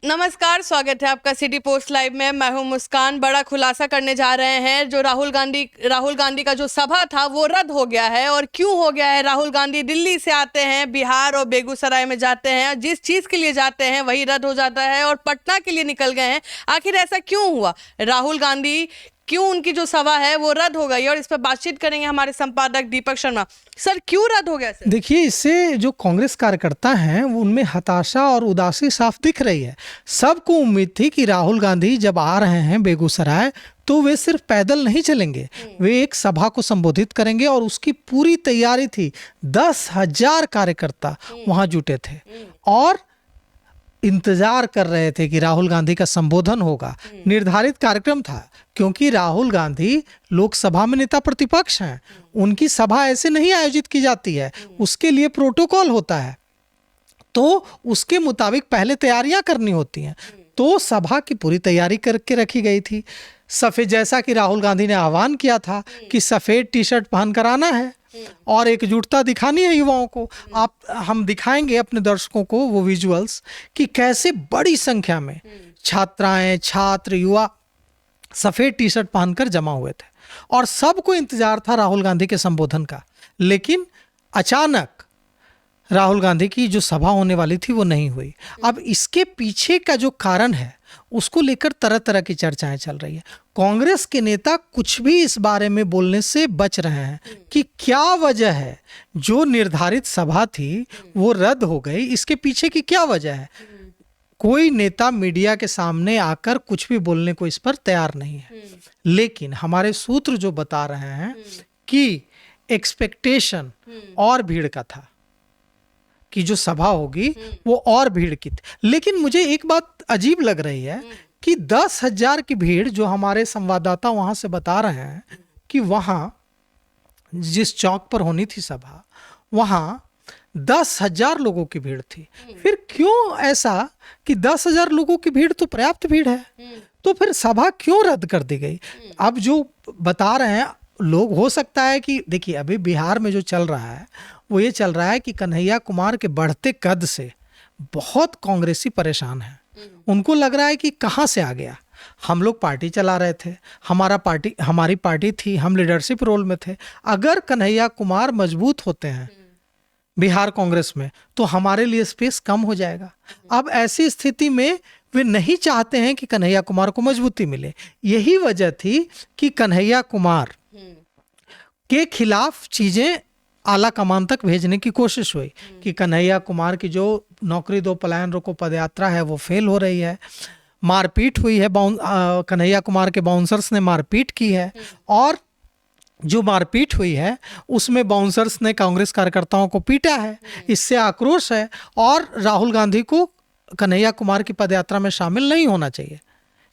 नमस्कार, स्वागत है आपका सिटी पोस्ट लाइव में। मैं हूं मुस्कान। बड़ा खुलासा करने जा रहे हैं। जो राहुल गांधी का जो सभा था वो रद्द हो गया है। और क्यों हो गया है? राहुल गांधी दिल्ली से आते हैं, बिहार और बेगूसराय में जाते हैं, और जिस चीज के लिए जाते हैं वही रद्द हो जाता है और पटना के लिए निकल गए हैं। आखिर ऐसा क्यों हुआ? राहुल गांधी क्यों, उनकी जो सभा है वो रद्द हो गई? और इस पर बातचीत करेंगे हमारे संपादक दीपक शर्मा। सर, क्यों रद्द हो गया सर? देखिए, इससे जो कांग्रेस कार्यकर्ता हैं उनमें हताशा और उदासी साफ दिख रही है। सबको उम्मीद थी कि राहुल गांधी जब आ रहे हैं बेगूसराय तो वे सिर्फ पैदल नहीं चलेंगे, वे एक सभा को संबोधित करेंगे और उसकी पूरी तैयारी थी। 10,000 कार्यकर्ता वहां जुटे थे और इंतजार कर रहे थे कि राहुल गांधी का संबोधन होगा। निर्धारित कार्यक्रम था, क्योंकि राहुल गांधी लोकसभा में नेता प्रतिपक्ष हैं। उनकी सभा ऐसे नहीं आयोजित की जाती है, उसके लिए प्रोटोकॉल होता है, तो उसके मुताबिक पहले तैयारियां करनी होती हैं। तो सभा की पूरी तैयारी करके रखी गई थी। सफेद, जैसा कि राहुल गांधी ने आह्वान किया था कि सफेद टी शर्ट पहनकर आना है और एकजुटता दिखानी है युवाओं को। हम दिखाएंगे अपने दर्शकों को वो विजुअल्स कि कैसे बड़ी संख्या में छात्राएं, छात्र, युवा सफेद टी शर्ट पहनकर जमा हुए थे और सबको इंतजार था राहुल गांधी के संबोधन का। लेकिन अचानक राहुल गांधी की जो सभा होने वाली थी वो नहीं हुई। अब इसके पीछे का जो कारण है उसको लेकर तरह तरह की चर्चाएं चल रही है। कांग्रेस के नेता कुछ भी इस बारे में बोलने से बच रहे हैं कि क्या वजह है, जो निर्धारित सभा थी वो रद्द हो गई, इसके पीछे की क्या वजह है। कोई नेता मीडिया के सामने आकर कुछ भी बोलने को इस पर तैयार नहीं है। लेकिन हमारे सूत्र जो बता रहे हैं कि एक्सपेक्टेशन और भीड़ का था कि जो सभा होगी वो और भीड़ की थी। लेकिन मुझे एक बात अजीब लग रही है कि 10,000 की भीड़, जो हमारे संवाददाता वहां से बता रहे हैं कि वहां जिस चौक पर होनी थी सभा, वहां 10,000 लोगों की भीड़ थी। फिर क्यों ऐसा कि 10,000 लोगों की भीड़ तो पर्याप्त भीड़ है, तो फिर सभा क्यों रद्द कर दी गई? अब जो बता रहे हैं लोग, हो सकता है कि देखिए, अभी बिहार में जो चल रहा है वो ये चल रहा है कि कन्हैया कुमार के बढ़ते कद से बहुत कांग्रेसी परेशान हैं। उनको लग रहा है कि कहाँ से आ गया। हम लोग पार्टी चला रहे थे, हमारी पार्टी थी, हम लीडरशिप रोल में थे। अगर कन्हैया कुमार मजबूत होते हैं बिहार कांग्रेस में तो हमारे लिए स्पेस कम हो जाएगा। अब ऐसी स्थिति में वे नहीं चाहते हैं कि कन्हैया कुमार को मजबूती मिले। यही वजह थी कि कन्हैया कुमार के खिलाफ चीजें आला कमान तक भेजने की कोशिश हुई कि कन्हैया कुमार की जो नौकरी दो पलायन रोको पदयात्रा है वो फेल हो रही है। मारपीट हुई है, कन्हैया कुमार के बाउंसर्स ने मारपीट की है और जो मारपीट हुई है उसमें बाउंसर्स ने कांग्रेस कार्यकर्ताओं को पीटा है। इससे आक्रोश है और राहुल गांधी को कन्हैया कुमार की पदयात्रा में शामिल नहीं होना चाहिए,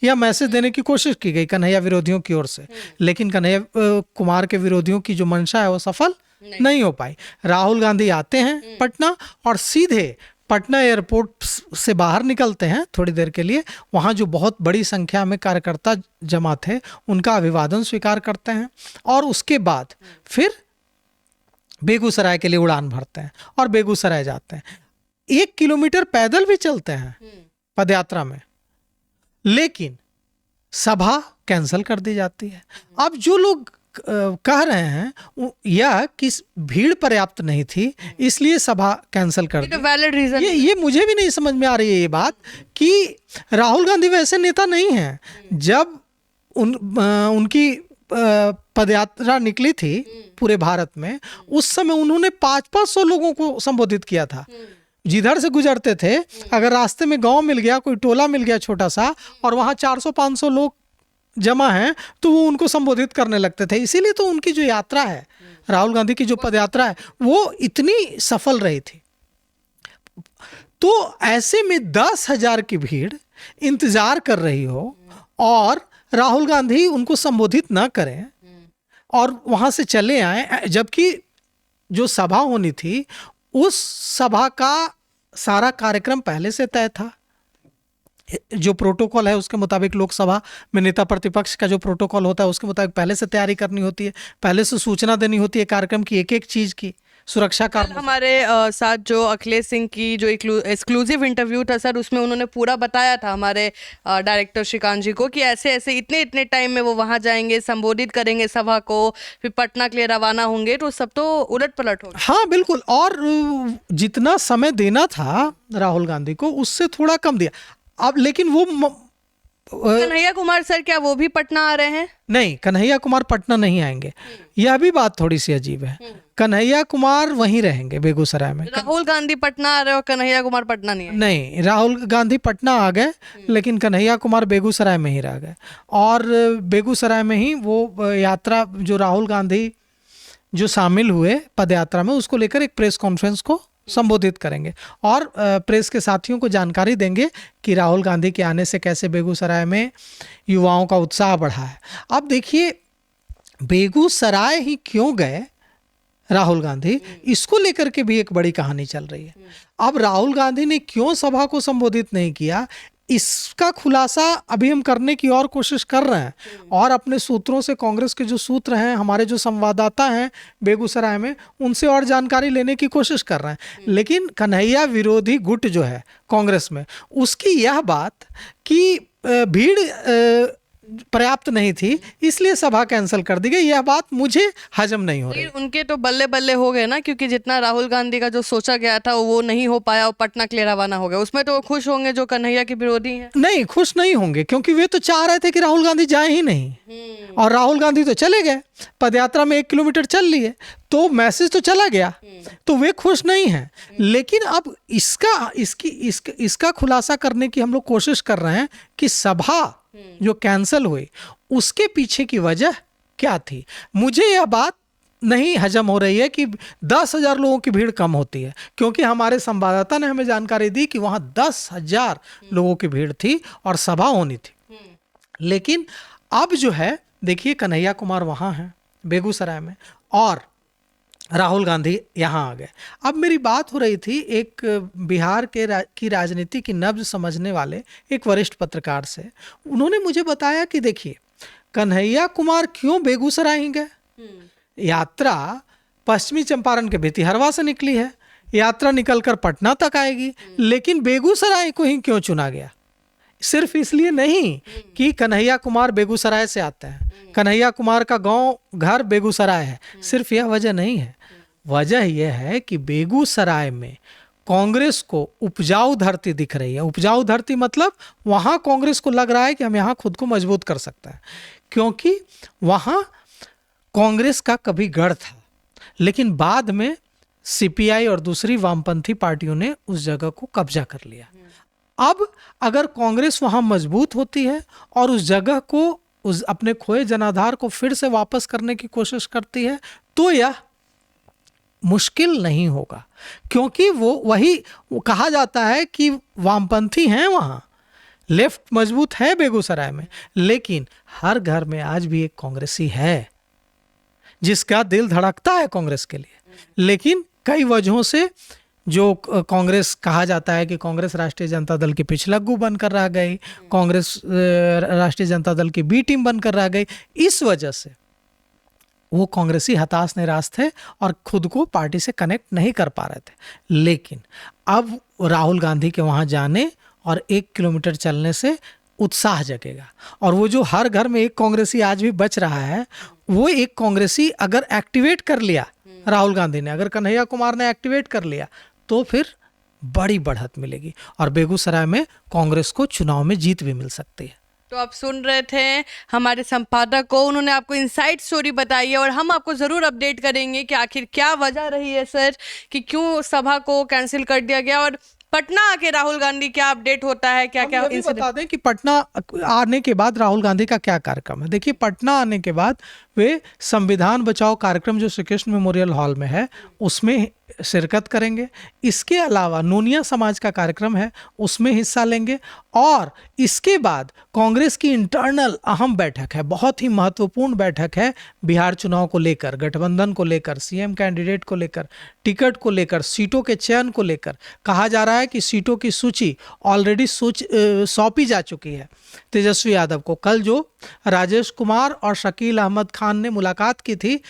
यह मैसेज देने की कोशिश की गई कन्हैया विरोधियों की ओर से। लेकिन कन्हैया कुमार के विरोधियों की जो मंशा है वो सफल नहीं हो पाई। राहुल गांधी आते हैं पटना और सीधे पटना एयरपोर्ट से बाहर निकलते हैं थोड़ी देर के लिए। वहाँ जो बहुत बड़ी संख्या में कार्यकर्ता जमा थे उनका अभिवादन स्वीकार करते हैं और उसके बाद फिर बेगूसराय के लिए उड़ान भरते हैं और बेगूसराय जाते हैं। 1 किलोमीटर पैदल भी चलते हैं पदयात्रा में, लेकिन सभा कैंसिल कर दी जाती है। अब जो लोग कह रहे हैं यह कि भीड़ पर्याप्त नहीं थी इसलिए सभा कैंसिल कर दी। वैलिड रीजन ये मुझे भी नहीं समझ में आ रही है ये बात कि राहुल गांधी वैसे नेता नहीं हैं। जब उनकी पदयात्रा निकली थी पूरे भारत में, उस समय उन्होंने 500-500 लोगों को संबोधित किया था। जिधर से गुजरते थे, अगर रास्ते में गांव मिल गया, कोई टोला मिल गया छोटा सा और वहां 400-500 लोग जमा हैं तो वो उनको संबोधित करने लगते थे। इसीलिए तो उनकी जो यात्रा है, राहुल गांधी की जो पदयात्रा है, वो इतनी सफल रही थी। तो ऐसे में 10,000 की भीड़ इंतजार कर रही हो और राहुल गांधी उनको संबोधित ना करें और वहां से चले आए, जबकि जो सभा होनी थी उस सभा का सारा कार्यक्रम पहले से तय था। जो प्रोटोकॉल है उसके मुताबिक लोकसभा में नेता प्रतिपक्ष का जो प्रोटोकॉल होता है उसके मुताबिक पहले से तैयारी करनी होती है, पहले से सूचना देनी होती है कार्यक्रम की, एक एक चीज की। सुरक्षा कल कारणों से। हमारे साथ जो अखिलेश सिंह की जो एक्सक्लूसिव इंटरव्यू था सर, उसमें उन्होंने पूरा बताया था हमारे डायरेक्टर श्रीकांत जी को कि ऐसे ऐसे इतने इतने टाइम में वो वहां जाएंगे, संबोधित करेंगे सभा को, फिर पटना के लिए रवाना होंगे, तो सब तो उलट पलट हो गया। हाँ बिल्कुल, और जितना समय देना था राहुल गांधी को उससे थोड़ा कम दिया। अब लेकिन वो कन्हैया कुमार सर क्या वो भी पटना आ रहे हैं? नहीं, कन्हैया कुमार पटना नहीं आएंगे। यह भी बात थोड़ी सी अजीब है। कन्हैया कुमार वहीं रहेंगे बेगूसराय में। राहुल गांधी पटना आ रहे हो, कन्हैया कुमार पटना नहीं है? नहीं, राहुल गांधी पटना आ गए लेकिन कन्हैया कुमार बेगूसराय में ही रह गए, और बेगूसराय में ही वो यात्रा जो राहुल गांधी जो शामिल हुए पदयात्रा में, उसको लेकर एक प्रेस कॉन्फ्रेंस को संबोधित करेंगे और प्रेस के साथियों को जानकारी देंगे कि राहुल गांधी के आने से कैसे बेगूसराय में युवाओं का उत्साह बढ़ा है। अब देखिए, बेगूसराय ही क्यों गए राहुल गांधी, इसको लेकर के भी एक बड़ी कहानी चल रही है। अब राहुल गांधी ने क्यों सभा को संबोधित नहीं किया, इसका खुलासा अभी हम करने की और कोशिश कर रहे हैं, और अपने सूत्रों से, कांग्रेस के जो सूत्र हैं, हमारे जो संवाददाता हैं बेगूसराय में, उनसे और जानकारी लेने की कोशिश कर रहे हैं। लेकिन कन्हैया विरोधी गुट जो है कांग्रेस में, उसकी यह बात कि भीड़ पर्याप्त नहीं थी इसलिए सभा कैंसिल कर दी गई, यह बात मुझे हजम नहीं हो रही। उनके तो बल्ले बल्ले हो गए ना, क्योंकि जितना राहुल गांधी का जो सोचा गया था वो नहीं हो पाया और पटना के लिए रवाना हो गया। उसमें तो वो खुश होंगे जो कन्हैया के विरोधी हैं? नहीं, खुश नहीं होंगे, क्योंकि वे तो चाह रहे थे कि राहुल गांधी जाए ही नहीं, और राहुल गांधी तो चले गए, पदयात्रा में 1 किलोमीटर चल लिए, तो मैसेज तो चला गया, तो वे खुश नहीं हैं। लेकिन अब इसका खुलासा करने की हम लोग कोशिश कर रहे हैं कि सभा जो कैंसिल हुई उसके पीछे की वजह क्या थी। मुझे यह बात नहीं हजम हो रही है कि 10,000 लोगों की भीड़ कम होती है, क्योंकि हमारे संवाददाता ने हमें जानकारी दी कि वहां 10,000 लोगों की भीड़ थी और सभा होनी थी। लेकिन अब जो है, देखिए, कन्हैया कुमार वहां हैं बेगूसराय में और राहुल गांधी यहाँ आ गए। अब मेरी बात हो रही थी एक बिहार की राजनीति की नब्ज समझने वाले एक वरिष्ठ पत्रकार से। उन्होंने मुझे बताया कि देखिए, कन्हैया कुमार क्यों बेगूसराय ही गए। यात्रा पश्चिमी चंपारण के भितिहरवा से निकली है, यात्रा निकलकर पटना तक आएगी, लेकिन बेगूसराय को ही क्यों चुना गया? सिर्फ इसलिए नहीं कि कन्हैया कुमार बेगूसराय से आते हैं, कन्हैया कुमार का घर बेगूसराय है, सिर्फ यह वजह नहीं है। वजह यह है कि बेगूसराय में कांग्रेस को उपजाऊ धरती दिख रही है। उपजाऊ धरती मतलब वहां कांग्रेस को लग रहा है कि हम यहाँ खुद को मजबूत कर सकते हैं, क्योंकि वहां कांग्रेस का कभी गढ़ था, लेकिन बाद में सीपीआई और दूसरी वामपंथी पार्टियों ने उस जगह को कब्जा कर लिया। अब अगर कांग्रेस वहां मजबूत होती है और उस जगह को, उस अपने खोए जनाधार को फिर से वापस करने की कोशिश करती है, तो यह मुश्किल नहीं होगा, क्योंकि वो कहा जाता है कि वामपंथी हैं वहां, लेफ्ट मजबूत है बेगूसराय में, लेकिन हर घर में आज भी एक कांग्रेसी है जिसका दिल धड़कता है कांग्रेस के लिए। लेकिन कई वजहों से जो कांग्रेस कहा जाता है कि कांग्रेस राष्ट्रीय जनता दल की पिछलग्गू बनकर रह गई, कांग्रेस राष्ट्रीय जनता दल की बी टीम बनकर रह गई, इस वजह से वो कांग्रेसी हताश निराश थे और खुद को पार्टी से कनेक्ट नहीं कर पा रहे थे। लेकिन अब राहुल गांधी के वहां जाने और 1 किलोमीटर चलने से उत्साह जगेगा, और वो जो हर घर में एक कांग्रेसी आज भी बच रहा है, वो एक कांग्रेसी अगर एक्टिवेट कर लिया राहुल गांधी ने, अगर कन्हैया कुमार ने एक्टिवेट कर लिया, तो फिर बड़ी बढ़त मिलेगी और बेगूसराय में कांग्रेस को चुनाव में जीत भी मिल सकती है। तो आप सुन रहे थे हमारे संपादक को, उन्होंने आपको इनसाइड स्टोरी बताई है और हम आपको ज़रूर अपडेट करेंगे कि आखिर क्या वजह रही है सर कि क्यों सभा को कैंसिल कर दिया गया, और पटना आके राहुल गांधी क्या अपडेट होता है, क्या क्या बता दें कि पटना आने के बाद राहुल गांधी का क्या कार्यक्रम है। देखिए, पटना आने के बाद वे संविधान बचाओ कार्यक्रम जो श्री कृष्ण मेमोरियल हॉल में है उसमें शिरकत करेंगे। इसके अलावा नूनिया समाज का कार्यक्रम है, उसमें हिस्सा लेंगे, और इसके बाद कांग्रेस की इंटरनल अहम बैठक है, बहुत ही महत्वपूर्ण बैठक है बिहार चुनाव को लेकर, गठबंधन को लेकर, सीएम कैंडिडेट को लेकर, टिकट को लेकर, सीटों के चयन को लेकर। कहा जा रहा है कि सीटों की सूची ऑलरेडी सौंपी जा चुकी है तेजस्वी यादव को। कल जो राजेश कुमार और शकील अहमद खान ने मुलाकात की थी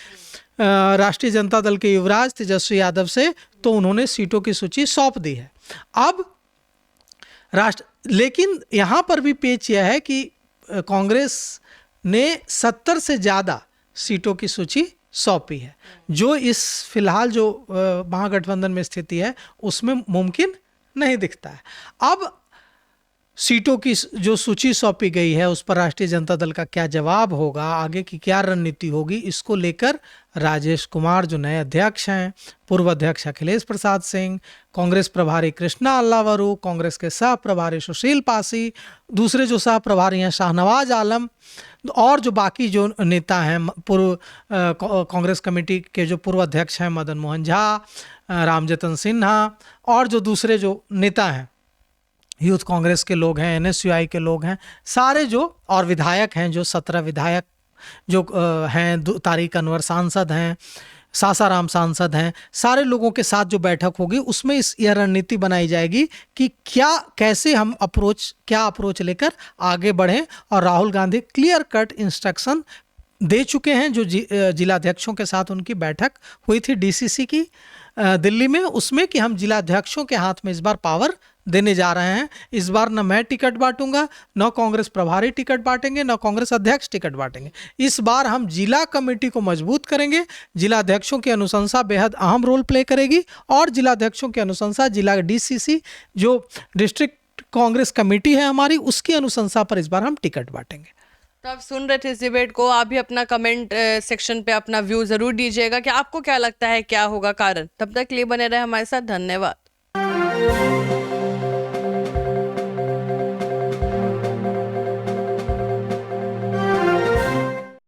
राष्ट्रीय जनता दल के युवराज तेजस्वी यादव से, तो उन्होंने सीटों की सूची सौंप दी है। अब लेकिन यहाँ पर भी पेच यह है कि कांग्रेस ने 70 से ज़्यादा सीटों की सूची सौंपी है, जो इस फिलहाल जो महागठबंधन में स्थिति है उसमें मुमकिन नहीं दिखता है। अब सीटों की जो सूची सौंपी गई है उस पर राष्ट्रीय जनता दल का क्या जवाब होगा, आगे की क्या रणनीति होगी, इसको लेकर राजेश कुमार जो नए अध्यक्ष हैं, पूर्व अध्यक्ष अखिलेश प्रसाद सिंह, कांग्रेस प्रभारी कृष्णा अल्लावरू, कांग्रेस के सह प्रभारी सुशील पासी, दूसरे जो सह प्रभारी हैं शाहनवाज आलम, और जो बाकी जो नेता हैं, पूर्व कांग्रेस कमेटी के जो पूर्व अध्यक्ष हैं मदन मोहन झा, रामजतन सिन्हा, और जो दूसरे जो नेता हैं यूथ कांग्रेस के लोग हैं, NSUI के लोग हैं, सारे जो और विधायक हैं, जो 17 विधायक जो हैं, तारिक अनवर सांसद हैं, सासाराम सांसद हैं, सारे लोगों के साथ जो बैठक होगी उसमें यह रणनीति बनाई जाएगी कि कैसे हम क्या अप्रोच लेकर आगे बढ़ें। और Rahul Gandhi clear cut instruction दे चुके हैं, जो जिलाध्यक्षों के साथ उनकी बैठक हुई थी DCC की दिल्ली में, उसमें कि हम जिलाध्यक्षों के हाथ में इस बार पावर देने जा रहे हैं। इस बार न मैं टिकट बांटूंगा, न कांग्रेस प्रभारी टिकट बांटेंगे, न कांग्रेस अध्यक्ष टिकट बांटेंगे। इस बार हम जिला कमेटी को मजबूत करेंगे। जिलाध्यक्षों की अनुशंसा बेहद अहम रोल प्ले करेगी, और जिलाध्यक्षों की अनुशंसा जिला DCC जो डिस्ट्रिक्ट कांग्रेस कमेटी है हमारी, उसकी अनुशंसा पर इस बार हम टिकट बांटेंगे। तो आप सुन रहे थे इस डिबेट को, आप भी अपना कमेंट सेक्शन पे अपना व्यू जरूर दीजिएगा कि आपको क्या लगता है क्या होगा कारण। तब तक के लिए बने रहे हमारे साथ, धन्यवाद।